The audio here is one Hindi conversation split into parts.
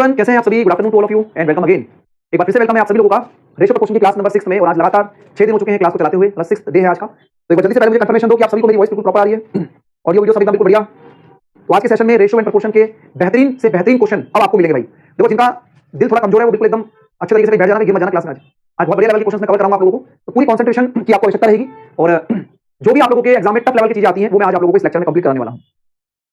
कैसे हैं आप सभी? Good afternoon to all of you and welcome again. एक बार फिर से वेलकम है आप सभी लोगों का रेशियो प्रपोर्शन की क्लास नंबर 6 में। और आज लगातार 6 दिन हो चुके हैं क्लास को चलाते हुए, प्लस 6 डे है आज का। तो एक बार जल्दी से पहले मुझे कंफर्मेशन दो कि आप सभी को मेरी वॉइस बिल्कुल प्रॉपर आ रही है, ऑडियो वीडियो सब एकदम बिल्कुल बढ़िया। तो आज के सेशन में रेशियो एंड प्रपोर्शन के बेहतरीन से बेहतरीन क्वेश्चन अब आपको मिलेंगे भाई। देखो, जिनका दिल थोड़ा कमजोर है वो बिल्कुल एकदम अच्छे तरीके से बैठ जाना, गिर मत जाना क्लास में। आज बहुत बढ़िया लेवल के क्वेश्चन मैं कवर कराऊंगा आप लोगों को, तो पूरी कंसंट्रेशन की आपको आवश्यकता रहेगी। और जो भी आप लोगों के एग्जाम में टफ लेवल की चीजें आती हैं वो मैं आज आप लोगों को इस लेक्चर में कंप्लीट कराने वाला हूं।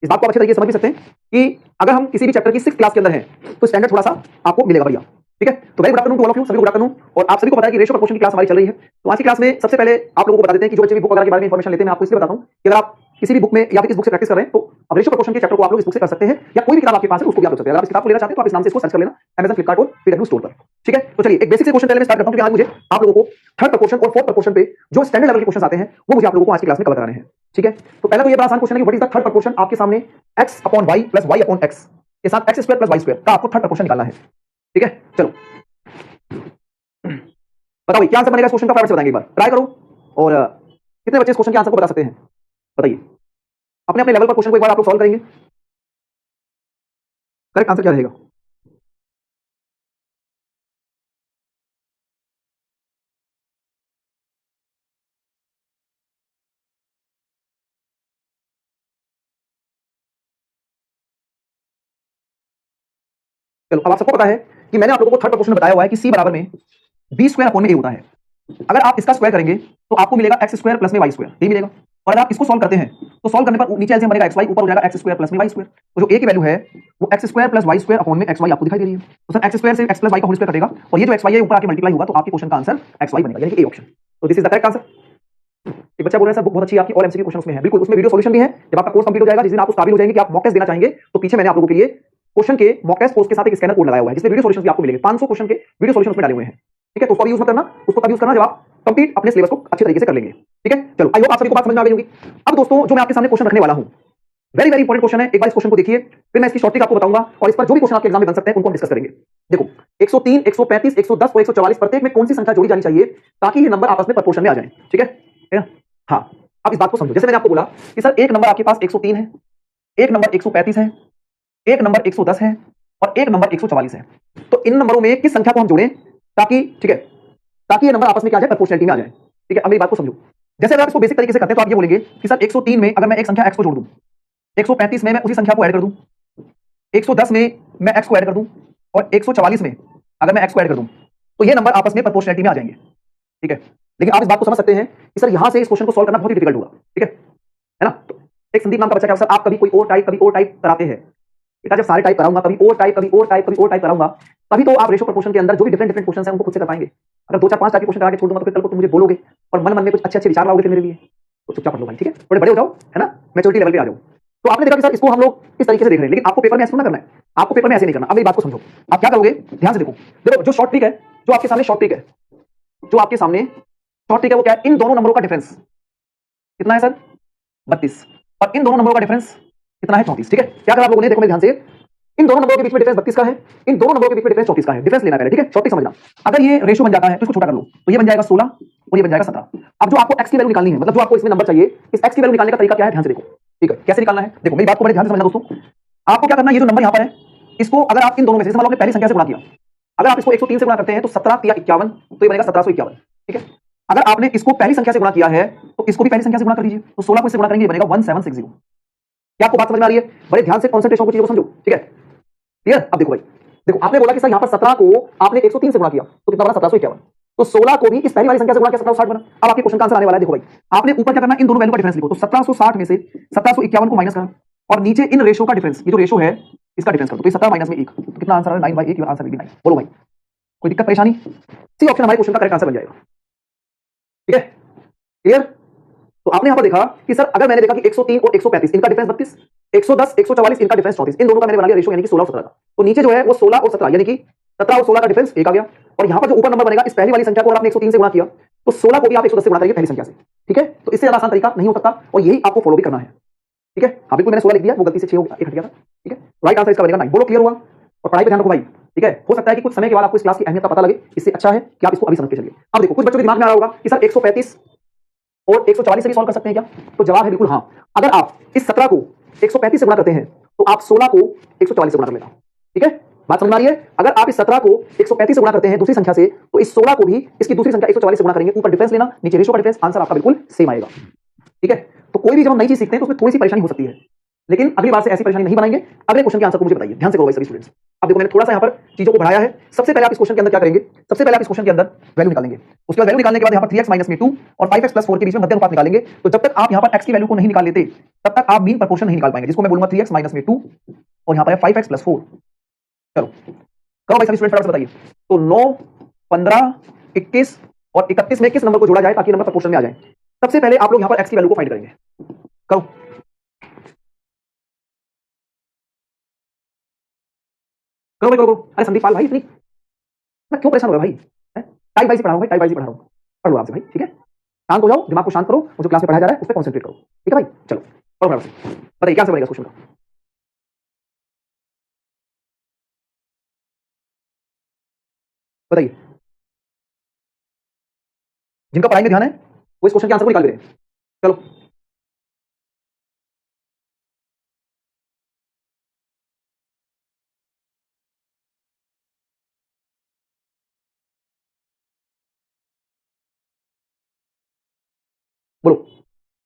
इस बात को अच्छे तरीके से समझ भी सकते हैं कि अगर हम किसी भी चैप्टर की 6th क्लास के अंदर हैं तो स्टैंडर्ड थोड़ा सा आपको मिलेगा बढ़िया। ठीक है, तो very good afternoon to all of you, सभी गुड आफ्टरनून। और आप सभी को पता है कि रेशियो प्रपोर्शन की क्लास हमारी चल रही है। तो आज की क्लास में सबसे पहले आप लोगों को बता देते हैं कि जो बच्चे भी बुक वगैरह के बारे में इंफॉर्मेशन लेते हैं, मैं आपको इसलिए बताता हूं कि अगर आप किसी भी बुक में या फिर इस बुक से प्रैक्टिस कर रहे हैं तो अब रेशियो प्रपोर्शन के चैप्टर को आप लोग इस बुक से कर सकते हैं, या कोई भी किताब आपके पास है उसको भी आप ले सकते हैं। अगर आप इस किताब को लेना चाहते हैं तो आप इस नाम से इसको सर्च कर लेना Amazon, Flipkart और पीडब्ल्यू स्टोर पर। ठीक है, तो चलिए एक बेसिक से क्वेश्चन पहले मैं स्टार्ट करता हूं, क्योंकि आज मुझे आप लोगों को थर्ड प्रपोर्शन और फोर्थ प्रपोर्शन पे जो स्टैंडर्ड लेवल के क्वेश्चन आते हैं वो मुझे आप लोगों को आज की क्लास में कवर कराने हैं। ठीक है, तो पहला तो ये बड़ा आसान क्वेश्चन है कि what is the third proportion. आपके सामने x upon y plus y upon x के साथ x square plus y square का आपको थर्ड प्रपोर्शन निकालना है। ठीक है, चलो बताओ क्या आंसर बनेगा इस क्वेश्चन का, फटाफट से बताएंगे एक बार, ट्राई करो। और कितने बच्चे इस क्वेश्चन के आंसर को बता सकते हैं बताइए। अपने अपने लेवल पर क्वेश्चन को एक बार आप लोग सॉल्व करेंगे। करेक्ट आंसर क्या रहेगा? चलो, अब आप सबको पता है कि मैंने आप लोगों को थर्ड प्रपोर्शन बताया हुआ है कि c बराबर में b स्क्वायर अपॉन में a होता है। अगर आप इसका स्क्वायर करेंगे तो आपको मिलेगा x स्क्वायर प्लस में y स्क्वायर, यही मिलेगा। और अगर आप इसको सॉल्व करते हैं तो सॉल्व करने पर नीचे एलसीएम बनेगा xy, ऊपर हो जाएगा x स्क्वायर प्लस में y स्क्वायर। तो जो a की वैल्यू है वो x square plus y square upon में xy आपको दिखाई दे रही है। तो सर x स्क्वायर से x प्लस y का होल स्क्वायर कटेगा और ये जो xy है ऊपर आके मल्टीप्लाई होगा, तो आपके क्वेश्चन का आंसर xy बनेगा, यानी कि a ऑप्शन। तो this is the correct answer. एक बच्चा बोल रहा है सर बुक बहुत अच्छी है आपकी, और एमसीक्यू क्वेश्चन उसमें है। बिल्कुल, उसमें वीडियो सॉल्यूशन भी है। जब आपका कोर्स कंप्लीट हो जाएगा, जिस दिन आप उस काबिल हो जाएंगे कि आप मॉक टेस्ट देना चाहेंगे, तो पीछे मैंने आप लोगों के लिए क्वेश्चन के मॉक टेस्ट कोर्स के साथ एक स्कैनर कोड लगाया हुआ है जिसमें वीडियो सॉल्यूशंस भी आपको मिलेंगे। 500 क्वेश्चन के वीडियो सॉल्यूशन उसमें डाले हुए हैं। ठीक है, तो उसको यूज मत करना, उसको तब यूज करना जब आप कंप्लीट अपने सिलेबस को अच्छे तरीके से कर लेंगे। ठीक है, चलो आई होप आप सभी को बात समझ में आ गई होगी। अब दोस्तों, जो मैं आपके सामने क्वेश्चन रखने वाला हूं, वेरी वेरी इंपॉर्टेंट क्वेश्चन है। एक बार इस क्वेश्चन को देखिए, फिर मैं इसकी शॉर्ट ट्रिक आपको बताऊंगा, और इस पर जो भी क्वेश्चन आपके एग्जाम में बन सकते हैं उनको हम डिस्कस करेंगे। देखो, 103, 135, 110 और 144 प्रत्येक में कौन सी संख्या जोड़ी जानी चाहिए ताकि ये नंबर आपस में प्रोपोर्शन में आ जाए। ठीक है, हाँ, अब इस बात को समझो। जैसे मैंने आपको बोला कि सर एक नंबर आपके पास 103 है, एक नंबर 135 है, एक नंबर 110 है और एक नंबर 144 है। तो इन नंबरों में किस संख्या को हम जोड़ें ताकि, ठीक है, ताकि ये नंबर आपस में क्या आ जाए, प्रोपोर्शनलिटी में आ जाए। ठीक है, अब मेरी बात को समझो। जैसे अगर आप इसको बेसिक तरीके से करते हैं तो आप ये बोलेंगे कि सर 103 में अगर मैं एक संख्या x को जोड़ दूं, 135 में मैं उसी संख्या को ऐड कर दूं, 110 में मैं x को ऐड कर दूं और 144 में अगर मैं x को ऐड कर दूं, तो ये नंबर आपस में प्रोपोर्शनलिटी में आ जाएंगे। ठीक है, लेकिन आप इस बात को समझ सकते हैं कि सर यहां से इस क्वेश्चन को सॉल्व करना बहुत ही डिफिकल्ट होगा। ठीक है ना? तो एक संदीप नाम का बच्चा क्या, सर आप कभी कोई और टाइप कभी और टाइप कराते हैं। बेटा जब सारे टाइप कराऊंगा, कभी और टाइप कभी और टाइप कभी और टाइप कराऊंगा, तभी तो आप रेशियो प्रपोर्शन के अंदर जो भी डिफरेंट डिफरेंट क्वेश्चन हैं उनको खुद से कर पाएंगे। अगर 2 4 5 टाइप के क्वेश्चन करा के छोड़ दूंगा तो फिर कल को तुम मुझे बोलोगे और मन मन में कुछ अच्छे अच्छे विचार लाओगे फिर मेरे लिए। तो चुपचाप पढ़ लो भाई, ठीक है, थोड़े बड़े हो जाओ, है ना, मैच्योरिटी लेवल पे आ जाओ। तो आपने देखा कि सर इसको हम लोग इस तरीके से देख रहे हैं, लेकिन आपको पेपर में ऐसे ना करना है, आपको पेपर में ऐसे नहीं करना। अब मेरी बात को समझो, आप क्या करोगे, ध्यान से देखो। देखो, जो शॉर्ट ट्रिक है, जो आपके सामने शॉर्ट ट्रिक है, जो आपके सामने शॉर्ट ट्रिक है वो क्या है, इन दोनों नंबरों का डिफरेंस कितना है सर, 32, और इन दोनों नंबरों का डिफरेंस कितना है, 34। ठीक है, क्या करा आप लोगों ने, देखो मेरे ध्यान से, इन दोनों नंबरों के बीच में डिफरेंस 32 का है, इन दोनों नंबरों के बीच में डिफरेंस 34 का है। डिफरेंस लेना पहले, ठीक है, शॉर्ट ट्रिक समझना। अगर ये रेशियो बन जाता है तो इसको छोटा कर लो, तो ये बन जाएगा 16 और ये बन जाएगा 17। अब जो आपको x की वैल्यू निकालनी है, मतलब जो आपको इसमें नंबर चाहिए, इस x की वैल्यू निकालने का तरीका क्या है, ध्यान से देखो। ठीक है, कैसे निकालना है, देखो मेरी बात को बड़े ध्यान से समझना दोस्तों। आपको क्या करना है, ये जो नंबर यहाँ पर है, इसको अगर आप इन दोनों में से, आपने पहली संख्या से गुणा किया, अगर आप इसको 103 से गुणा करते हैं तो 17 या 51, तो ये बनेगा 1751। ठीक है, अगर आपने इसको पहली संख्या से गुणा किया है तो इसको भी पहली संख्या से गुणा कर लीजिए, तो 16 को इससे गुणा करेंगे, ये बनेगा 1760। क्या आपको बात समझ में आ रही है? बड़े ध्यान से कॉन्सेंट्रेशन को, चीजों को समझो। ठीक है, क्लियर? अब देखो भाई, देखो आपने बोला कि सर यहाँ पर 17 को आपने 103 से गुणा किया तो कितना बना, 1751। तो 16 को भी इस पहली वाली संख्या से गुणा किया, 1760 बना। अब आपके क्वेश्चन का आंसर आने वाला है। देखो भाई, आपने ऊपर क्या करना, इन दोनों वैल्यू का डिफरेंस लिखो। तो 1760 में से 1751 को माइनस करना और नीचे इन रेशो का डिफरेंस, ये जो रेशो है इसका डिफरेंस कर दो। तो 17 माइनस में 1, तो कितना आंसर है, 9/1। आंसर भी 9। बोलो भाई, कोई दिक्कत परेशानी? सी ऑप्शन हमारे क्वेश्चन का करेक्ट आंसर बन जाएगा। ठीक है, क्लियर? तो आपने यहां पर देखा कि सर अगर मैंने देखा कि 103 और 135 इनका डिफरेंस 32, 110 144 इनका डिफरेंस 34, इन दोनों का मैंने बना लिया रेशियो, यानी कि 16 और 17 का। तो नीचे जो है वो 16 और 17, यानी कि 17 और 16 का डिफरेंस 1 आ गया। और यहां पर जो ऊपर नंबर बनेगा, इस पहली वाली संख्या को अगर आपने 103 से गुणा किया तो 16 को भी आप 110 से गुणा करेंगे पहली संख्या से। ठीक है, तो इससे ज्यादा आसान तरीका नहीं हो सकता और यही आपको फॉलो भी करना है। ठीक है, हाँ बिल्कुल, मैंने 16 लिख दिया, वो गलती से 6 हो गया, 1 हट गया था। ठीक है, राइट आंसर इसका बनेगा 9। बोलो, क्लियर हुआ? और पढ़ाई पे ध्यान रखो भाई। ठीक है, हो सकता है कि कुछ समय के बाद आपको इस क्लास की अहमियत का पता लगे, इससे अच्छा है कि आप इसको अभी समझ के चलिए। अब देखो, कुछ बच्चों के दिमाग में आ रहा होगा कि सर 135 और 144 से भी सॉल्व कर सकते हैं क्या? तो जवाब है बिल्कुल हाँ। अगर आप इस 17 को 135 से गुणा करते हैं तो आप 16 को 144 से गुणा कर लेना। ठीक है, बात समझ में आ रही है? अगर आप इस 17 को 135 से गुणा करते हैं दूसरी संख्या से, तो इस 16 को भी इसकी दूसरी संख्या 144 से गुणा करेंगे। ऊपर डिफरेंस लेना, नीचे रेशियो का डिफरेंस, आंसर आपका बिल्कुल सेम आएगा। ठीक है? तो कोई भी जब हम नई चीज सीखते हैं तो उसमें थोड़ी सी परेशानी हो सकती है, लेकिन अगली बार से ऐसी परेशानी नहीं बनाएंगे। अगले क्वेश्चन के आंसर को मुझे बताइए, ध्यान से करो भाई सभी स्टूडेंट्स। अब देखो मैंने थोड़ा सा यहाँ पर चीजों को बढ़ाया है। सबसे पहले आप इस क्वेश्चन के अंदर क्या करेंगे? सबसे पहले आप इस क्वेश्चन के अंदर वैल्यू निकालेंगे। उसके बाद वैल्यू निकालने के बाद यहाँ पर 3x माइनस में 2 और 5x प्लस 4 के बीच में मध्य अनुपात निकालेंगे। तो जब तक आप यहाँ पर x की वैल्यू को नहीं निकाल लेते तब तक आप मीन प्रोपोर्शन नहीं निकाल पाएंगे, जिसको मैं बोलूंगा 3x माइनस में 2 और यहाँ पर है 5x प्लस 4। चलो करो भाई सभी स्टूडेंट, फटाफट से बताइए। तो 9, 15, 21 और 31 में किस नंबर को जोड़ा जाए ताकि नंबर प्रोपोर्शन में आ जाए? सबसे पहले आप लोग यहाँ पर x की वैल्यू को फाइंड करेंगे। करो करो भाई, करो। अरे संदीप पाल भाई, इतनी मैं क्यों परेशान हो रहा भाई? टाइप वाइज पढ़ा रहा हूँ भाई, टाइप वाइज पढ़ा रहा हूँ। पढ़ लो आपसे भाई, ठीक है? शांत हो जाओ, दिमाग को शांत करो, और जो क्लास में पढ़ाया जा रहा है उस पर कॉन्सेंट्रेट करो। ठीक है भाई? चलो पढ़ो फटाफट से। बताइए क्या आंसर बनेगा इस क्वेश्चन का? बताइए। जिनका पढ़ाई में ध्यान है वो इस क्वेश्चन के आंसर को निकाल दे रहे हैं। चलो बोलो,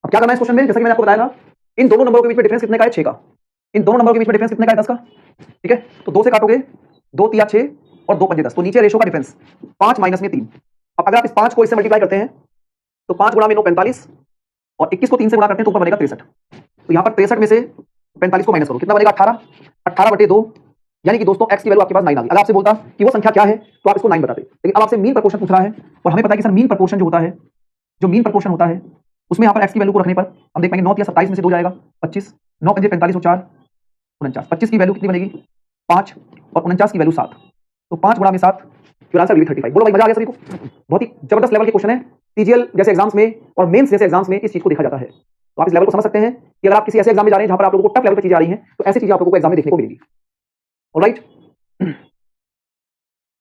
अब क्या करना है इस क्वेश्चन में? जैसा कि मैंने आपको बताया था, इन दोनों नंबरों के बीच में डिफरेंस कितने का है? 6 का। इन दोनों नंबरों के बीच में डिफरेंस कितने का है? 10 का। ठीक है? तो 2 से काटोगे, 2 तिया 6 और 2 पंजे 10, तो नीचे रेशो का डिफरेंस 5 माइनस में 3। अब अगर आप इस 5 को इससे मल्टीप्लाई करते हैं तो 5 गुणा में 9 45 और 21 को 3 से गुणा करते हैं तो ऊपर बनेगा 63। तो यहाँ पर 63 में से 45 को माइनस करो, कितना बनेगा? 18। 18/2, यानी कि दोस्तों x की वैल्यू आपके पास 9 आ गई। अगर आपसे बोलता कि वो संख्या क्या है तो आप इसको 9 बताते, लेकिन अब आपसे मीन प्रपोर्शन पूछ रहा है और हमें पता है कि सर मीन प्रपोर्शन जो होता है, जो मीन प्रपोर्शन होता है उसमें यहाँ पर x की वैल्यू को रखने पर हम देख पाएंगे 9 या 27 में से 2 जाएगा 25, 9 पंजे 45 और 4 49, 25 की वैल्यू कितनी बनेगी? 5 और 49 की वैल्यू 7, तो 5 गुणा में 7, फिर आंसर 35। बोलो भाई, मजा आ गया सभी को? बहुत ही जबरदस्त लेवल के क्वेश्चन है। सीजीएल जैसे एग्जाम्स में और मेंस जैसे एग्जाम्स में इस चीज को देखा जाता है। तो आप इस लेवल को समझ सकते हैं कि अगर आप किसी ऐसे एग्जाम में जा रहे हैं जहां पर आप लोगों को टफ लेवल की चीजें आ रही हैं तो ऐसी चीजें आप लोगों को एग्जाम में देखने को मिलेगी। ऑलराइट,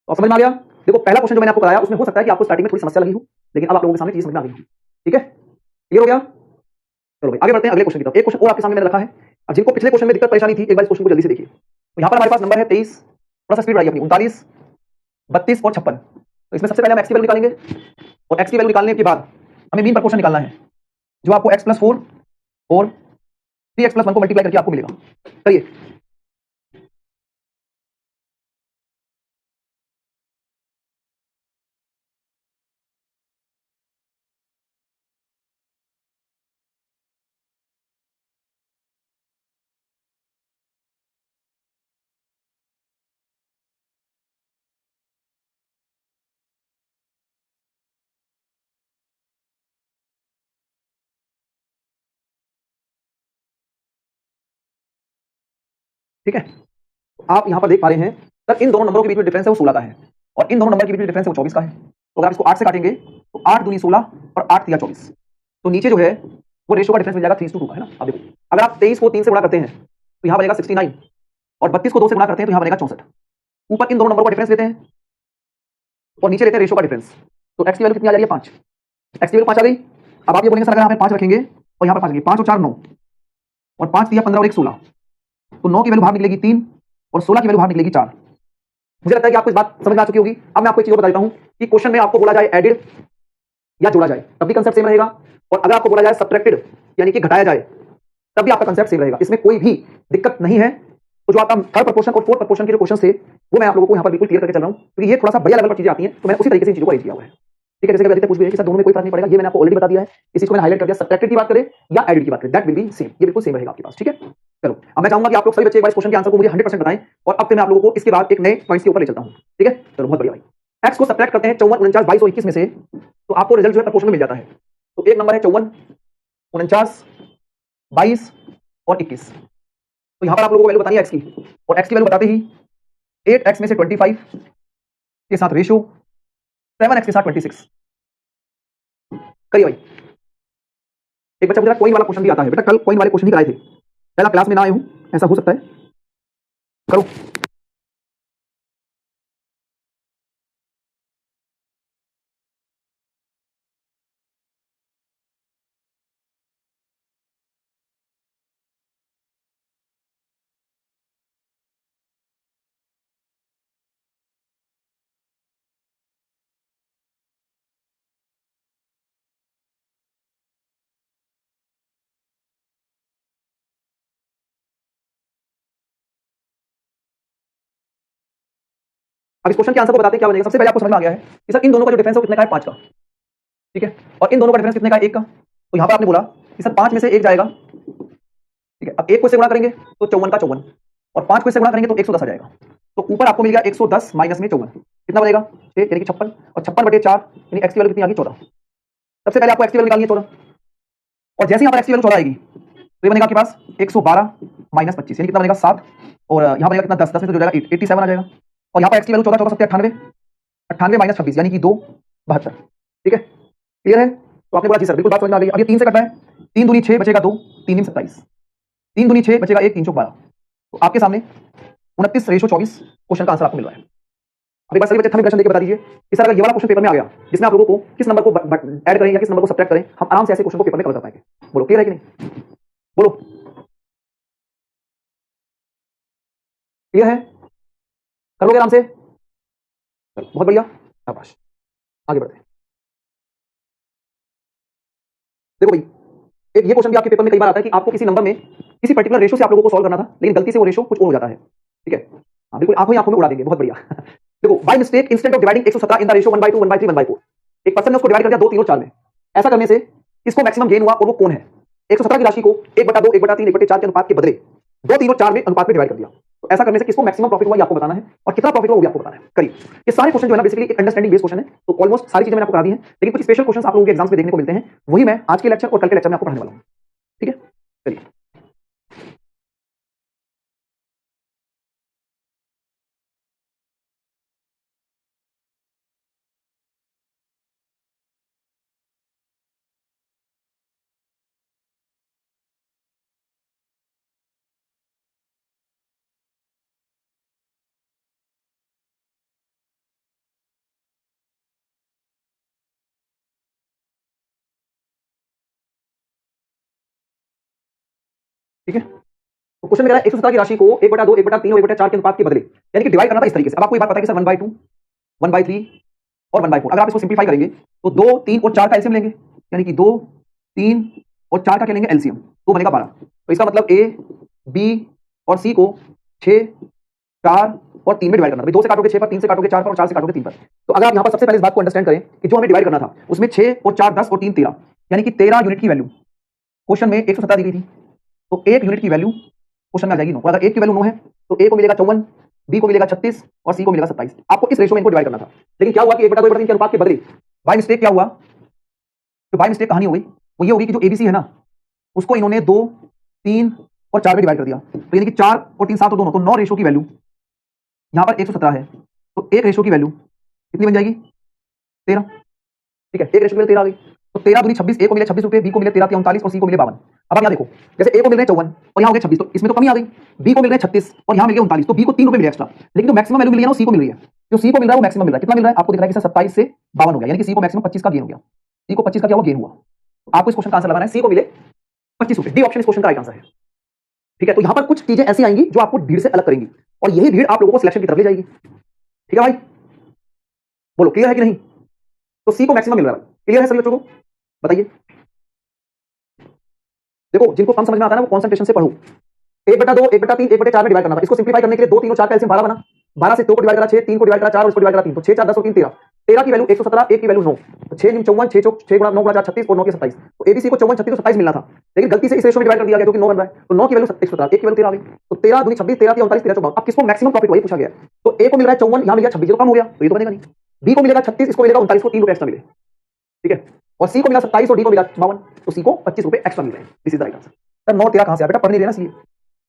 तो समझ में आ गया? देखो पहला क्वेश्चन जो मैंने आपको बताया उसमें हो सकता है कि आपको स्टार्टिंग में थोड़ी समस्या लगी हो, लेकिन अब आप लोगों के सामने चीज समझ में आ गई हो। ठीक है? क्लियर हो गया? चलो भाई आगे बढ़ते हैं अगले क्वेश्चन की तरफ। एक क्वेश्चन और आपके सामने मैंने रखा है। अब जिनको पिछले क्वेश्चन में दिक्कत परेशानी थी, एक बार इस क्वेश्चन को जल्दी से देखिए। तो यहाँ पर हमारे पास नंबर है 23, थोड़ा सा स्पीड बढ़ाइए अपनी, 39, 32 और 56। तो इसमें सबसे पहले हम एक्स की वैल्यू निकालेंगे और एक्स की वैल्यू निकालने के बाद हमें मीन प्रपोर्शन निकालना है, जो आपको x प्लस 4 और 3x प्लस 1 को मल्टीप्लाई करके आपको मिलेगा। करिए। ठीक है? तो आप यहाँ पर देख पा रहे हैं सर इन दोनों नंबरों के बीच में डिफरेंस है वो 16 का है और इन दोनों नंबर के बीच में डिफरेंस है वो 24 का है। तो अगर आप इसको 8 से काटेंगे तो 8 दूनी 16 और 8 तिया 24, तो नीचे जो है वो रेशो का डिफरेंस मिल जाएगा 3:2 का, है ना? अब देखो अगर आप 23 को 3 से गुणा करते हैं तो यहाँ बनेगा 69 और 32 को 2 से गुणा करते हैं तो यहाँ बनेगा 64। ऊपर इन दोनों नंबर का डिफरेंस लेते हैं और नीचे लेते हैं रेशो का डिफरेंस। तो x की वैल्यू कितनी आ जा रही है? 5। x की वैल्यू 5 आ गई। अब आप ये बोलेंगे सर अगर यहाँ पे 5 रखेंगे और यहाँ पर 5 रखेंगे, 5 और 4 9 और 5 तिया 15 और 1 16, तो 9 की वैल्यू बाहर निकलेगी 3 और 16 की वैल्यू बाहर निकलेगी 4। मुझे लगता है कि आपको इस बात समझ में आ चुकी होगी। अब मैं आपको एक चीज और बता देता हूं कि क्वेश्चन में आपको बोला जाए एडेड या जोड़ा जाए तब भी कंसेप्ट सेम रहेगा, और अगर आपको बोला जाए सब्ट्रैक्टेड यानी कि घटाया जाए तब भी आपका कंसेप्ट सेम रहेगा, इसमें कोई भी दिक्कत नहीं है। तो जो आपका थर्ड प्रपोर्शन और फोर्थ प्रपोर्शन के जो क्वेश्चन थे वो मैं आप लोगों को यहाँ पर बिल्कुल क्लियर करके चल रहा हूँ, क्योंकि ये थोड़ा सा बढ़िया लेवल पर चीजें आती हैं, तो मैंने उसी तरीके से इन चीजों को अरेंज किया हुआ है। ठीक है? जैसे कभी पूछ भी है कि सर दोनों में कोई फर्क नहीं पड़ेगा, ये मैंने आपको ऑलरेडी बता दिया है। इसी को मैंने हाईलाइट कर दिया, सब्ट्रैक्टेड की बात करें या एडेड की बात करें, दैट विल बी सेम, ये बिल्कुल सेम रहेगा आपके पास। ठीक है? चलो अब मैं चाहूंगा कि आप लोग सभी बच्चे एक बार इस क्वेश्चन के आंसर को मुझे 100% बताएं और अब फिर मैं आप लोगों को इसके बाद एक नए पॉइंट्स के ऊपर ले चलता हूं। ठीक है? चलो बहुत बढ़िया भाई। एक्स को सब्ट्रैक्ट करते हैं 54, 49, 22 और 21 में से, तो आपको रिजल्ट जो है प्रपोर्शन में मिल जाता है। तो एक नंबर है 54, 49, 22 और 21। तो यहां पर आप लोगों को वैल्यू बतानी है एक्स की, और एक्स की वैल्यू बताते ही 8x में से 25 के साथ रेशियो 7x के साथ 26। करिए भाई। एक बच्चा मुझे कॉइन वाला क्वेश्चन भी आता है, बेटा कल कॉइन वाले क्वेश्चन ही कराए थे, पहला क्लास में ना आए हूं, ऐसा हो सकता है। करो। अब इस क्वेश्चन के आंसर को बताते हैं क्या बनेगा। सबसे पहले आपको समझ में आ गया है कि सर इन दोनों का जो डिफरेंस है वो कितने का है, 5 का, ठीक है, और इन दोनों का डिफरेंस कितने का है, 1 का। तो यहां पर आपने बोला कि सर 5 में से 1 जाएगा, ठीक है, अब 1 को इससे गुणा करेंगे तो 54 का 54, और 5 को इससे गुणा करेंगे तो 110 आ जाएगा। तो ऊपर आपको मिल गया 110 माइनस में 54, कितना बनेगा 6, यानी कि 56, और 56/4 यानी x की वैल्यू कितनी आ गई 14। सबसे पहले आपको x की वैल्यू निकालनी है 14, और जैसे यहां पर x की वैल्यू 14 आएगी तो ये बनेगा आपके पास 112 माइनस 25 यानी कितना बनेगा 7, और यहां बनेगा कितना 10, 10 में से जो जाएगा 87 आ जाएगा, और यहां पर x की वैल्यू 14, 14 7 98, 98 माइनस 26 यानी कि 2 72, ठीक है, क्लियर है। तो आपने बोला जी सर बिल्कुल बात समझ में आ गई। अब ये 3 से कटना है, 3 दूनी 6 बचेगा 2, 3 नीम 27, 3 दूनी 6 बचेगा 1, 3 चौक 12। तो आपके सामने 29/24 क्वेश्चन का आंसर आपको मिल रहा है। अब एक बार सभी बच्चे थंब इंप्रेशन देके बता दीजिए कि सर अगर ये वाला क्वेश्चन पेपर में आ गया जिसमें आप लोगों को किस नंबर को ऐड करें या किस नंबर को सब्ट्रैक्ट करें, हम आराम से ऐसे क्वेश्चन को पेपर में कवर कर पाएंगे। बोलो क्लियर है कि नहीं, बोलो क्लियर है, कर लोगे आराम से, बहुत बढ़िया, शाबाश, आगे बढ़ते हैं। देखो भाई, एक ये क्वेश्चन भी आपके पेपर में कई बार आता है कि आपको किसी नंबर में किसी पर्टिकुलर रेशो से आप लोगों को सॉल्व करना था, लेकिन गलती से वो रेशो कुछ और हो जाता है, ठीक है, हाँ बिल्कुल आंखों ही आंखों में उड़ा देंगे, बहुत बढ़िया। देखो by mistake instant of dividing 117 in the ratio 1/2 1/3 1/4, एक पर्सन ने उसको डिवाइड कर दिया 2 3 और 4 में। ऐसा करने से किसको मैक्सिमम गेन हुआ और वो कौन है। 117 की राशि को 1/2 1/3 1/4 के अनुपात के बदले 2 3 और 4 में अनुपात में डिवाइड कर दिया। तो ऐसा करने से किसको मैक्सिमम प्रॉफिट हुआ ये आपको बताना है, और कितना प्रॉफिट हुआ वो भी आपको बताना है। करिए, ये सारे क्वेश्चन जो है ना बेसिकली एक अंडरस्टैंडिंग बेस्ड क्वेश्चन है, तो ऑलमोस्ट सारी चीजें मैंने आपको करा दी हैं, लेकिन कुछ स्पेशल क्वेश्चन आप लोगों के एग्जाम्स में देखने को मिलते हैं, वही मैं आज के लेक्चर और कल के लेक्चर में आपको पढ़ाने वाला हूँ, ठीक है। चलिए ठीक है, तो क्वेश्चन में कह रहा है 117 की राशि को 1/2 1/3 और 1/4 के अनुपात के बदले यानी कि डिवाइड करना था इस तरीके से। अब आपको ये बात पता है कि सर 1/2 1/3 और 1/4, अगर आप इसको सिंप्लीफाई करेंगे तो 2 3 और 4 का एलसीएम लेंगे, यानी कि 2 3 और 4 का क्या लेंगे एलसीएम, तो बनेगा 12। तो इसका मतलब ए बी और सी को 6 4 और 3 में डिवाइड करना। 2 से काटोगे 6 पर, 3 से काटोगे 4 पर, और 4 से काटोगे 3 पर। तो अगर आप यहाँ पर सबसे पहले इस बात को अंडरस्टैंड करें कि जो हमें डिवाइड करना था उसमें 6 और 4 10 और 3 13, यानी कि 13 यूनिट की वैल्यू क्वेश्चन में 117 दी गई थी, तो 1 यूनिट की वैल्यू क्वेश्चन में आ जाएगी 9। अगर 1 की वैल्यू 9 है तो ए को मिलेगा 54, बी को मिलेगा 36 और सी को मिलेगा 27। आपको इस रेशो में इनको डिवाइड करना था, लेकिन क्या हुआ कि 1/2 1/3 के अनुपात के बदले बाय मिस्टेक क्या हुआ, जो बाय मिस्टेक कहानी हो गई वो ये होगी कि जो एबीसी है ना उसको इन्होंने 2 3 और 4 में डिवाइड कर दिया, तो यानी कि 4 और 3 7 और 2 9, तो 9 रेशो की वैल्यू यहां पर 117 है, तो एक रेशो की वैल्यू कितनी बन जाएगी 13, ठीक है, एक रेशो की वैल्यू 13 आ गई। तो 13 दूनी 26, ए को मिले 26 रुपए, बी को मिले 13 39 और सी को मिले 52। अब आप यहाँ देखो, जैसे ए को मिल रहे 54 और यहाँ हो गए 26, तो इसमें तो कमी आ गई। बी को मिल रहे 36 और यहाँ मिल गए 39, तो बी को 3 रुपए मिले एक्स्ट्रा, लेकिन जो मैक्सिमम वैल्यू मिली है ना वो सी को मिल रही है। जो सी को मिल रहा है वो मैक्सिमम मिल रहा है, कितना मिल रहा है आपको दिख रहा है कि सर 27 से 52 हो गया, यानी कि सी को मैक्सिमम 25 का गेन हो गया। सी को 25 का क्या हुआ गेन हुआ। तो आपको इस क्वेश्चन का आंसर लगाना है, सी को मिले 25 रुपए, डी ऑप्शन इस क्वेश्चन का राइट आंसर है, ठीक है। तो यहाँ पर कुछ चीजें ऐसी आएंगी जो आपको भीड़ से अलग करेंगी, और यही भीड़ आप लोगों को सिलेक्शन की तरफ ले जाएगी, ठीक है भाई, बोलो क्लियर है कि नहीं। तो सी को मैक्सिमम मिल रहा है, क्लियर है सभी बच्चों को, बताइए। देखो जिनको कम समझ में आता है ना वो कंसंट्रेशन से पढ़ो। 1/2 1/3 1/4 में डिवाइड करना था, इसको सिंप्लीफाई करने के लिए 2 3 और 4 का एलसीएम 12 बना, 12 से 2 को डिवाइड करा 6, 3 को डिवाइड करा 4 और इसको डिवाइड करा 3, तो 6 4 10 और 3 13, 13 की वैल्यू 117, 1 की वैल्यू 9, तो 6 नीम 54, 6 चौक 6 गुणा 9 गुणा 4 36 और 9 के 27, तो एबीसी को 54 36 और 27 मिलना था, लेकिन गलती से इस रेशो में डिवाइड कर दिया गया क्योंकि 9 बन रहा है, तो 9 की वैल्यू 117, 1 की वैल्यू 13 आ गई, तो 13 दूनी 26 13 39 13 54। अब किसको मैक्सिमम प्रॉफिट वही पूछा गया, तो ए को मिल रहा है 54, यहां मिल गया 26, जो कम हो गया तो ये तो बनेगा नहीं। बी को मिलेगा 36, इसको मिलेगा 39, को 3 रुपए एक्स्ट्रा मिले, ठीक है, और सी को मिला 27 और डी को मिला 52, तो सी को 25 रुपए एक्स्ट्रा मिल रहे हैं। This is the right answer. Sir 9 13 कहां से आ बेटा, पढ़ नहीं रहे ना इसलिए।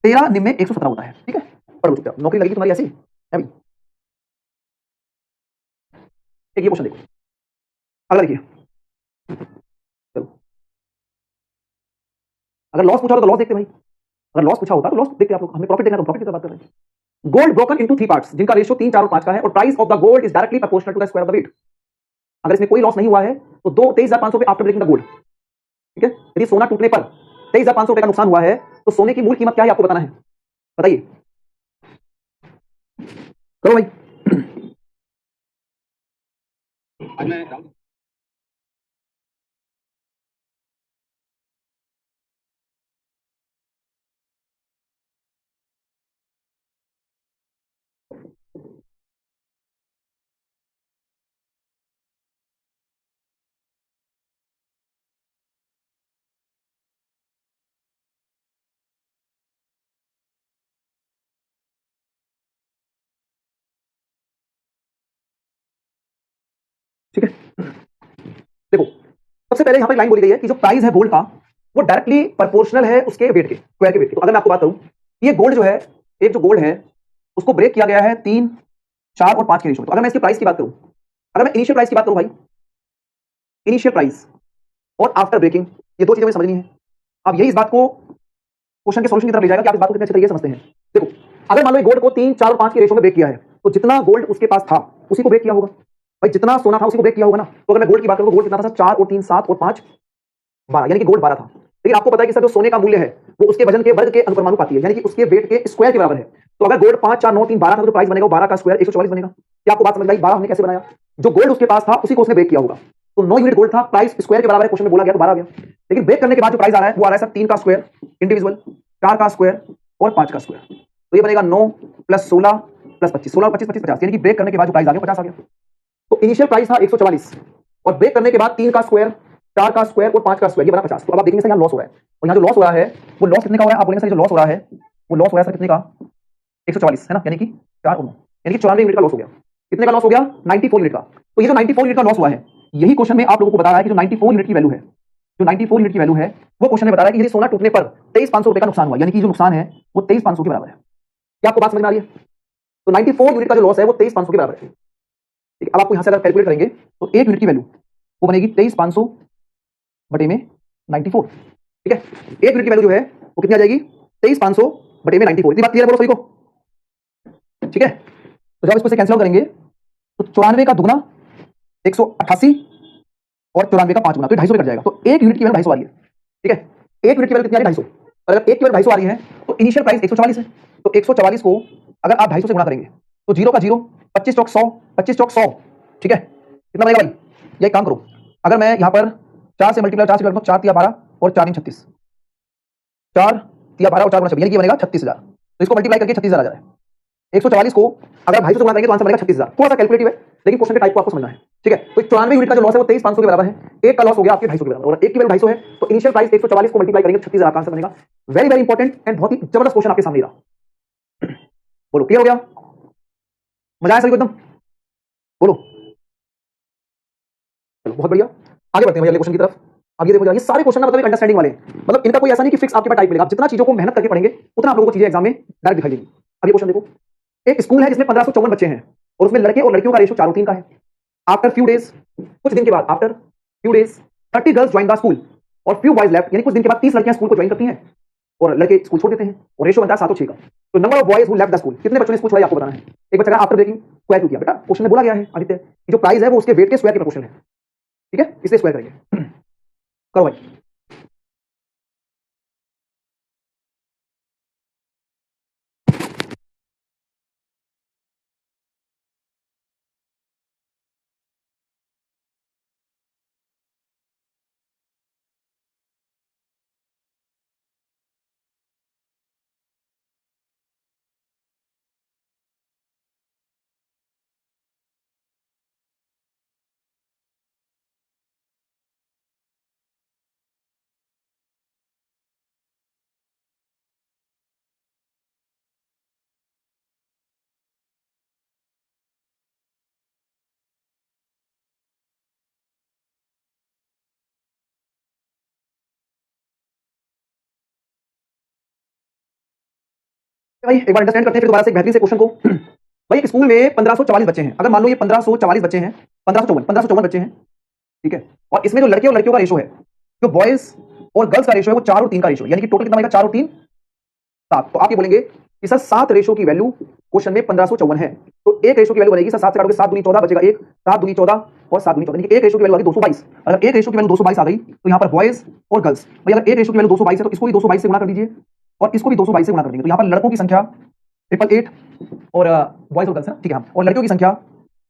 13 निम में 117 होता है, ठीक है, पढ़ो चुपचाप, नौकरी लगेगी तुम्हारी ऐसी है भी। एक ये क्वेश्चन देखो, अगला देखिए, चलो अगर लॉस पूछा होता तो लॉस देखते भाई, अगर लॉस पूछा होता तो लॉस देखते आप लोग, हमें प्रॉफिट देखना तो प्रॉफिट की बात कर रहे हैं। गोल्ड ब्रोकन इनटू 3 पार्ट्स जिनका रेशियो 3 4 और 5 का है, और price of the gold is directly proportional to the square of the weight. अगर इसमें कोई लॉस नहीं हुआ है तो 23,500 रुपए आफ्टर ब्रेकिंग द गोल्ड, ठीक है। यदि सोना टूटने पर 23,500 रुपए का नुकसान हुआ है तो सोने की मूल कीमत क्या है आपको बताना है, बताइए, करो भाई। ठीक है, देखो सबसे पहले यहां पर लाइन बोली गई है कि जो प्राइस है गोल्ड का वो डायरेक्टली प्रोपोर्शनल है उसके वेट के, स्क्वायर के वेट के। तो अगर मैं आपको बात करूं, ये गोल्ड जो है, एक जो गोल्ड है उसको ब्रेक किया गया है 3, 4 और 5 के रेशो में। तो अगर मैं इसकी प्राइस की बात करूं, अगर मैं इनिशियल प्राइस की बात करूं भाई, इनिशियल प्राइस और आफ्टर ब्रेकिंग, ये दो चीजें मुझे समझनी है। अब यही इस बात को क्वेश्चन के सॉल्यूशन की तरफ ले जाएगा कि आप इस बात को कितने अच्छे तरीके से समझते हैं। देखो, अगर मान लो गोल्ड को 3, 4 और 5 के रेशो में ब्रेक किया है, तो जितना गोल्ड उसके पास था उसी को ब्रेक किया होगा भाई, जितना सोना था उसी को ब्रेक किया होगा ना। तो अगर मैं गोल्ड की बात करूं, गोल्ड कितना था? 4 और 3 7 और 5 12, यानी कि गोल्ड 12 था। लेकिन आपको पता है कि सर जो सोने का मूल्य है वो उसके वजन के वर्ग के अनुपाती है, यानी कि उसके वेट के स्क्वायर के बराबर है। तो अगर गोल्ड 5 4 9 3 12 था तो प्राइस बनेगा 12 का स्क्वायर 144 बनेगा। क्या आपको बात समझ में आई? 12 हमने कैसे बनाया? जो गोल्ड उसके पास था उसी को उसने ब्रेक किया होगा। तो 9 यूनिट गोल्ड था, प्राइस स्क्वायर के बराबर है, क्वेश्चन में बोला गया तो 12 आ गया। लेकिन ब्रेक करने के बाद जो प्राइस आ रहा है वो आ रहा है सर 3 का स्क्वायर इंडिविजुअल, 4 का स्क्वायर और 5 का स्क्वायर। तो ये बनेगा 9 + 16 + 25, 16 और 25 25 50, यानी कि ब्रेक करने के बाद जो प्राइस आ गया 50 आ गया। तो इनिशियल प्राइस था 144 और ब्रेक करने के बाद 3 का स्क्वायर, 4 का स्क्वायर और 5 का स्क्वायर, ये बना 50। तो अब आप देखेंगे सर यहाँ लॉस हो रहा है, और यहाँ जो लॉस हो रहा है वो लॉस कितने का हो रहा है? आप बोलेंगे सर जो लॉस हो रहा है वो लॉस हो रहा है सर कितने का? 144 है ना, यानी कि 4 और 9, यानी कि 94 यूनिट का लॉस हो गया। कितने का लॉस हो गया? 94 यूनिट का। तो ये जो 94 यूनिट का लॉस हुआ है, यही क्वेश्चन में आप लोगों को बता रहा है कि जो 94 यूनिट की वैल्यू है, जो 94 यूनिट की वैल्यू है वो क्वेश्चन में बता रहा है कि यदि सोना टूटने पर 23,500 रुपए का नुकसान हुआ, यानी कि जो नुकसान है वो 23,500 के बराबर है। क्या आपको बात समझ में आ रही है? तो 94 यूनिट का जो लॉस है वो 23,500 के बराबर है। ठीक है, अब आपको यहां से अगर कैलकुलेट करेंगे तो 1 यूनिट की वैल्यू वो बनेगी 23,500 बटे में 94। ठीक है, 1 यूनिट की वैल्यू जो है वो कितनी आ जाएगी? 23,500 बटे में 94। इतनी बात क्लियर है बोलो सभी को? ठीक है, तो जब इसको से कैंसिल आउट करेंगे तो 94 का दुगना 188 और 94 का 5 गुना, तो 250 कट जाएगा। तो 1 यूनिट की वैल्यू 250 आ रही है। ठीक है, 1 यूनिट की वैल्यू कितनी आ रही है? 250। और अगर 1 की वैल्यू 250 आ रही है तो इनिशियल प्राइस 144 है। तो 144 को अगर आप 250 से गुणा करेंगे तो 0 का 0, 25 चौक 100, 25 चौक 100। ठीक है, कितना बनेगा भाई? ये काम करो, अगर मैं यहां पर 4 से मल्टीप्लाई 4 से करता हूं, 4 तिया 12 और 4 × 36, 4 तिया 12 और 4 × 26, यानी कि बनेगा 36,000। तो इसको मल्टीप्लाई करके 36,000 आ जाए। 144 को अगर 250 से गुणा करेंगे तो आंसर बनेगा 36,000। थोड़ा सा कैलकुलेटिव है, लेकिन क्वेश्चन के टाइप को आपको समझना है। ठीक है, तो 94 यूनिट का जो लॉस है वो 23,500 के बराबर है। एक का लॉस हो गया आपके 250 के बराबर, और एक की वैल्यू 250 है। तो इनिशियल प्राइस 144 को मल्टीप्लाई करेंगे 36,000 का आंसर बनेगा। वेरी वेरी इंपॉर्टेंट एंड बहुत ही जबरदस्त क्वेश्चन आपके सामने रहा। बोलो क्लियर हो गया? मजा आया सभी को एकदम? बोलो चलो, बहुत बढ़िया, आगे बढ़ते हैं अगले क्वेश्चन की तरफ। अब ये देखो, ये सारे क्वेश्चन ना मतलब एक अंडरस्टैंडिंग वाले हैं, मतलब इनका कोई ऐसा नहीं कि फिक्स आपके पास टाइप मिलेगा। आप जितना चीजों को मेहनत करके पढ़ेंगे उतना आप लोगों को चीजें एग्जाम में डायरेक्ट दिखाई देगी। अब ये क्वेश्चन देखो, एक स्कूल है जिसमें 1554 बच्चे हैं और उसमें लड़के और लड़कियों का रेशो 4 और 3 का है। आफ्टर फ्यू डेज, कुछ दिन के बाद, after few days 30 girls join the school और फ्यू बॉयज लेफ्ट, यानी कुछ दिन के बाद 30 लड़कियां स्कूल को ज्वाइन करती हैं और लड़के स्कूल छोड़ देते हैं, और रेशो बनता है 7 और 6 का। तो number of boys who left the school, कितने बच्चों ने स्कूल छोड़ा आपको बताना है। एक बच्चा आफ्टर ब्रेकिंग स्क्वायर क्यों किया? बेटा क्वेश्चन में बोला गया है आदित्य कि जो प्राइस है वो उसके वेट के स्क्वायर के प्रोपोर्शनल है। ठीक है, इसलिए स्क्वायर करेंगे। करो भाई। भाई एक बार अंडरस्टैंड करते हैं फिर दोबारा से एक बेहतरीन से क्वेश्चन को। भाई एक स्कूल में 1544 बच्चे हैं, अगर मान लो ये 1544 बच्चे हैं, 1554 बच्चे हैं। ठीक है, और इसमें जो लड़के और लड़कियों का रेशो है, जो बॉयज और गर्ल्स का रेशो है वो 4 और 3 का रेशो है, यानी कि टोटल कितना बनेगा? 4 और 3 7। तो आप ये बोलेंगे कि सर 7 रेशो की वैल्यू क्वेश्चन में 1554 है, तो एक रेशो की वैल्यू बनेगी सर 7 से काटोगे 7 दूनी 14 बचेगा 1, 7 दूनी 14 और 7 दूनी 14, यानी कि एक रेशो की वैल्यू आ गई 222। अगर एक रेशो की वैल्यू 222 आ गई तो यहाँ पर बॉयज और गर्ल्स, भाई अगर एक रेशो की वैल्यू 222 है तो इसको भी 222 से गुणा कर दीजिए और इसको भी 222 से गुणा कर देंगे। तो यहाँ पर लड़कों की संख्या 888 और बॉयज और गर्ल्स है, ठीक है, और लड़कियों की संख्या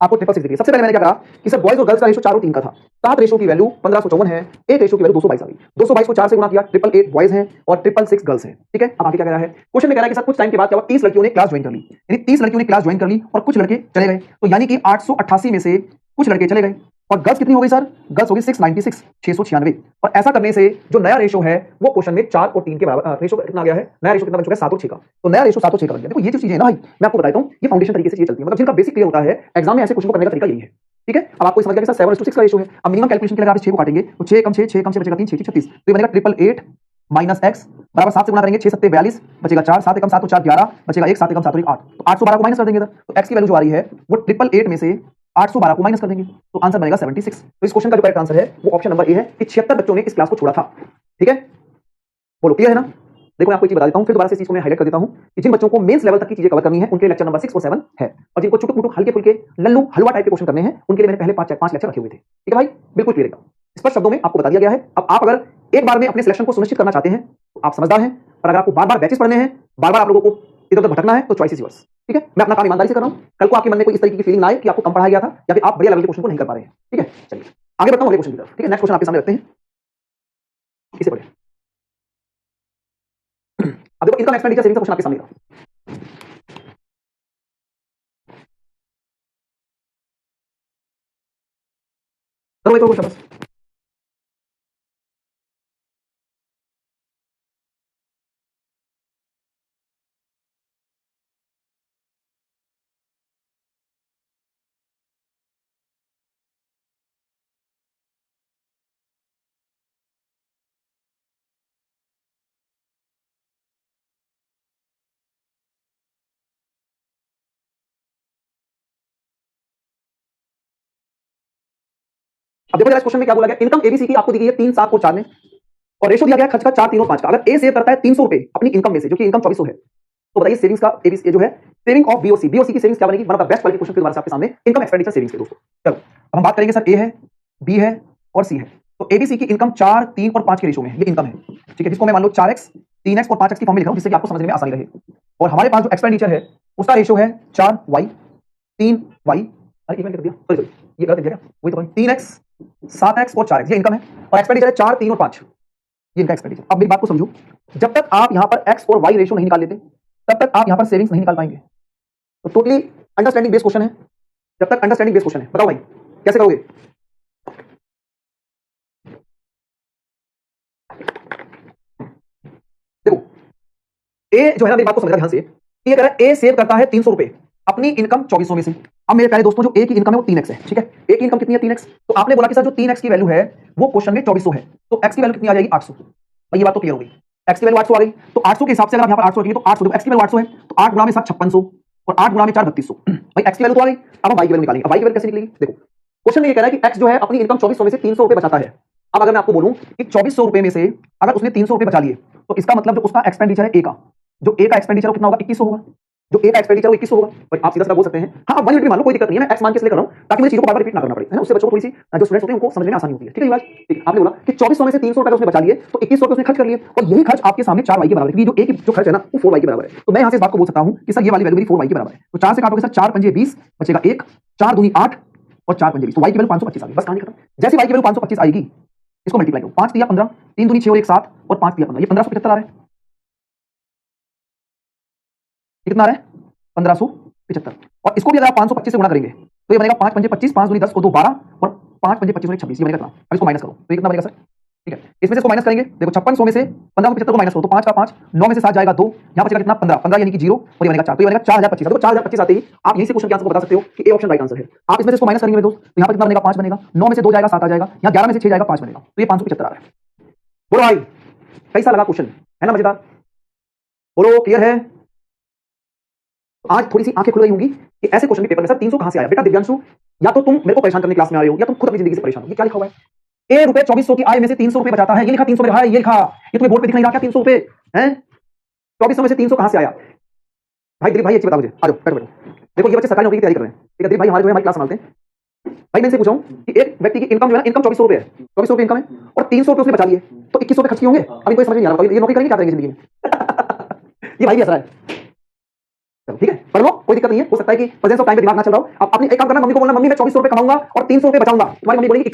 आपको 666 दिखी। सबसे पहले मैंने क्या कहा कि सर बॉयज और गर्ल्स का रेशो 4 और 3 का था। 7 रेशो की वैल्यू 1554 है, एक रेशो की वैल्यू 222 आ गई। 222 को 4 से गुणा किया, 888 बॉयज हैं और 666 गर्ल्स हैं। ठीक है, अब आगे क्या कह रहा है क्वेश्चन में? कह रहा है कि सर कुछ टाइम के बाद क्या हुआ? 30 लड़कियों ने क्लास ज्वाइन कर ली, यानी 30 लड़कियों ने क्लास ज्वाइन कर ली और कुछ लड़के चले गए, तो यानी कि 888 में से कुछ लड़के चले गए और गर्ल्स कितनी हो गई सर? गर्ल्स हो गई 696, 696। और ऐसा करने से जो नया रेशो है वो क्वेश्चन में 4 और 3 के बराबर रेशो कितना आ गया है? नया रेशो कितना बन चुका है? 7 और 6 का। तो नया रेशो 7 और 6 का बन गया। देखो ये जो चीजें है ना भाई, मैं आपको बताता हूं, ये फाउंडेशन तरीके से चीजें चलती है, मतलब जिनका बेसिक क्लियर होता है एग्जाम में ऐसे क्वेश्चन को करने का तरीका यही है। ठीक है, अब आपको समझ गया कि सर 7:6 का रेशियो है। अब मिनिमम कैलकुलेशन के लिए आप इस 6 को काटेंगे तो 6 कम 6 6 कम 6 बचेगा 3 6 36, तो ये बनेगा 888 माइनस x बराबर 7 से गुणा करेंगे 6 7 42 बचेगा 4 7 एकम 7 तो 4 11 बचेगा 1 7 एकम 7 तो 8, तो 812 को माइनस कर देंगे इधर, तो x की वैल्यू जो आ रही है वो 888 में से 812 को माइनस कर देंगे तो आंसर बनेगा 76। तो इस क्वेश्चन का जो करेक्ट आंसर है वो ऑप्शन नंबर ए है कि 76 बच्चों ने इस क्लास को छोड़ा था। ठीक है, बोलो क्लियर है ना। देखो मैं आपको एक चीज बता देता हूं, फिर दोबारा से इस चीज को मैं हाईलाइट कर देता हूं कि जिन बच्चों को मेंस लेवल तक की चीजें कवर करनी है उनके लेक्चर नंबर 6 और 7 है, और जिनको छुटुक मुटुक हल्के फुल्के लल्लू हलवा टाइप के क्वेश्चन करने हैं उनके लिए मैंने पहले 5 लेक्चर रखे हुए थे। ठीक है भाई, बिल्कुल क्लियर है, स्पष्ट शब्दों में आपको बता दिया गया है। अब आप अगर एक बार में अपने सिलेक्शन को सुनिश्चित करना चाहते हैं तो आप समझदार हैं, और अगर आपको बार बार बैचेस पढ़ने हैं, बार बार आप लोगों को इधर उधर भटकना है तो चॉइस इज योर्स। ठीक है, मैं अपना काम ईमानदारी से कर रहा हूं, कल को आपके मन में कोई इस तरीके की फीलिंग ना आए कि आपको कम पढ़ाया गया था या फिर आप बढ़िया लेवल के क्वेश्चन को नहीं कर पा रहे हैं। ठीक है, चलिए आगे बढ़ता हूं अगले क्वेश्चन की तरफ। ठीक है, नेक्स्ट क्वेश्चन आपके सामने रखते हैं, इसे पढ़िए। अब देखो इनकम एक्सपेंडिचर सेविंग का क्वेश्चन आपके सामने रहा। करो एक और क्वेश्चन बस। अब देखो जरा इस क्वेश्चन में क्या बोला गया, इनकम एबीसी की आपको दी गई है 3 7 और 4 में, और रेशो दिया गया खर्च का 4 3 और 5 का। अगर ए सेव करता है 300 रुपए अपनी इनकम में से, जो कि इनकम 2400 है, तो बताइए सेविंग्स का एबीसी जो है सेविंग ऑफ बीओसी, बीओसी की सेविंग्स क्या बनेगी। One of the best quality question के द्वारा आपके सामने इनकम एक्सपेंडिचर सेविंग्स के दोस्तों। चलो अब हम बात करेंगे सर, ए है, बी है और सी है। तो एबीसी की इनकम 4 3 और 5 के रेशो में ये इनकम है। ठीक है, जिसको मैं मान लो 4x 3x और 5x की फॉर्म में लिखा हूं, जिससे कि आपको समझने में आसानी रहे। और हमारे पास जो एक्सपेंडिचर है उसका रेशो है 4y 3y, अरे एक मिनट कर दिया, सॉरी ये गलत लिख दिया, वही तो 3x 7x और 4x ये इनकम है, और एक्सपेंडिचर है 4 3 और 5 ये इनका एक्सपेंडिचर। अब मेरी बात को समझो, जब तक आप यहां पर x और y रेशो नहीं निकाल लेते तब तक आप यहां पर सेविंग्स नहीं निकाल पाएंगे। तो टोटली अंडरस्टैंडिंग बेस्ड क्वेश्चन है, जब तक अंडरस्टैंडिंग बेस्ड क्वेश्चन है। बताओ भाई कैसे करोगे। देखो ए जो है ना, मेरी बात को समझना ध्यान से, ये कह रहा है ए सेव करता है 300 रुपए अपनी इनकम 2400 में से। अब मेरे प्यारे दोस्तों, जो ए की इनकम है वो 3x है। ठीक है, ए की इनकम कितनी है 3x, तो आपने बोला कि सर जो 3x की वैल्यू है वो क्वेश्चन में 2400 है, तो x की वैल्यू कितनी आ जाएगी 800। भाई ये बात तो क्लियर हो गई, x की वैल्यू 800 आ गई, तो 800 के हिसाब से अगर आप यहां पर 800 रखेंगे तो 800 देखो x की वैल्यू 800 है, तो 8 गुणा में 7 5600 और 8 गुणा में 4 3200। भाई x की वैल्यू तो आ गई, अब हम y की वैल्यू निकालेंगे। अब y की वैल्यू कैसे निकलेगी, देखो क्वेश्चन में ये कह रहा है कि x जो है अपनी इनकम 2400 में से 300 रुपए बचाता है। अब अगर मैं आपको बोलूं कि 2400 रुपए में से अगर उसने 300 रुपए बचा लिए, तो इसका मतलब जो उसका एक्सपेंडिचर है ए का, जो ए का एक्सपेंडिचर कितना होगा 2100 होगा, जो ए का एक्सपेंडिचर वो 2100 होगा। और आप सीधा सीधा बोल सकते हैं हाँ आप 1 यूनिट मान लो, कोई दिक्कत नहीं है, मैं x मान के इसलिए कर रहा हूं ताकि मुझे चीजों को बार बार रिपीट ना करना पड़े, है ना, उससे बच्चों को थोड़ी सी जो स्टूडेंट्स होते हैं उनको समझने में आसानी होती है। ठीक है ये बात ठीक है। आपने बोला कि 2400 में से 300 रुपए उसने बचा लिए, तो 2100 रुपए उसने खर्च कर लिए, और यही खर्च आपके सामने 4y के बराबर है, जो ए की जो खर्च है ना वो 4y के बराबर है। तो मैं यहां से इस बात को बोल सकता हूं कि सर ये वाली वैल्यू मेरी 4y के बराबर है। तो 4 से काटोगे सर 4 पंजे 20 बचेगा 1, 4 दूनी 8 और 4 पंजे 20, तो y की वैल्यू 525 आ गई। बस कहानी खत्म। जैसे y की वैल्यू 525 आएगी इसको मल्टीप्लाई करो, 5 तिया 15, 3 दूनी 6 और 1 7 और 5 तिया 15, ये 1575 आ रहा है। कितना आ रहा है 1575, और इसको भी अगर आप 525 से गुणा करेंगे तो ये बनेगा 5 पंजे 25, 5 दूनी 10 और 2 12 और 5 पंजे 25 और 26, ये बनेगा कितना। अब इसको माइनस करो तो ये कितना बनेगा सर। ठीक है, इसमें से इसको माइनस करेंगे, देखो 5600 में से 1575 को माइनस करो तो 5 का 5, 9 में से 7 जाएगा 2, यहां बचेगा कितना 15, 15 यानी कि 0 और ये बनेगा 4, तो ये बनेगा 4025। देखो 4025 आते ही आप यहीं से क्वेश्चन के आंसर को बता सकते हो कि ए ऑप्शन राइट आंसर है। आप इसमें से इसको माइनस करेंगे मेरे दोस्त, तो यहां पर कितना बनेगा 5 बनेगा, 9 में से 2 जाएगा 7 आ जाएगा, यहां 11 में से 6 जाएगा 5 बनेगा, तो ये 575 आ रहा है। बोलो भाई कैसा लगा क्वेश्चन, है ना मजेदार, बोलो क्लियर है। आज थोड़ी सी आंखें खुल गई होंगी कि ऐसे क्वेश्चन के पेपर में सर 300 कहां से आया। बेटा दिव्यांशु, या तो तुम मेरे को परेशान करने क्लास में आ रहे हो या तुम खुद अपनी जिंदगी से परेशान हो। ये क्या लिखा हुआ है, ए रुपए 2400 की आय में से 300 रुपए बचाता है, ये लिखा 300 मेरे भाई, ये लिखा, ये तुम्हें बोर्ड पे दिख नहीं रहा क्या 300 रुपए है, 2400 में से 300 कहां से आया। भाई दिलीप भाई एक चीज बता मुझे, आ जाओ बैठो बैठो। देखो ये बच्चे सरकारी नौकरी की तैयारी कर रहे हैं, ठीक है, दिलीप भाई हमारे जो है हमारी क्लास संभालते हैं। भाई मैं इनसे पूछा हूं कि एक व्यक्ति की इनकम जो है ना, इनकम 2400 रुपए है, 2400 रुपए इनकम है और 300 रुपए उसने बचा लिए, तो 2100 रुपए खर्च किए होंगे। अभी कोई समझ नहीं आ रहा, ये नौकरी करेंगे क्या करेंगे जिंदगी में ये भाई भी ऐसा है। चलो ठीक है, पढ़ लो, कोई दिक्कत नहीं है। हो सकता है कि प्रेजेंस ऑफ टाइम पे दिमाग ना चल रहा हो। अब अपनी एक काम करना, मम्मी को बोलना मम्मी मैं 2400 रुपए कमाऊंगा और 300 रुपए बचाऊंगा। तुम्हारी मम्मी बोलेगी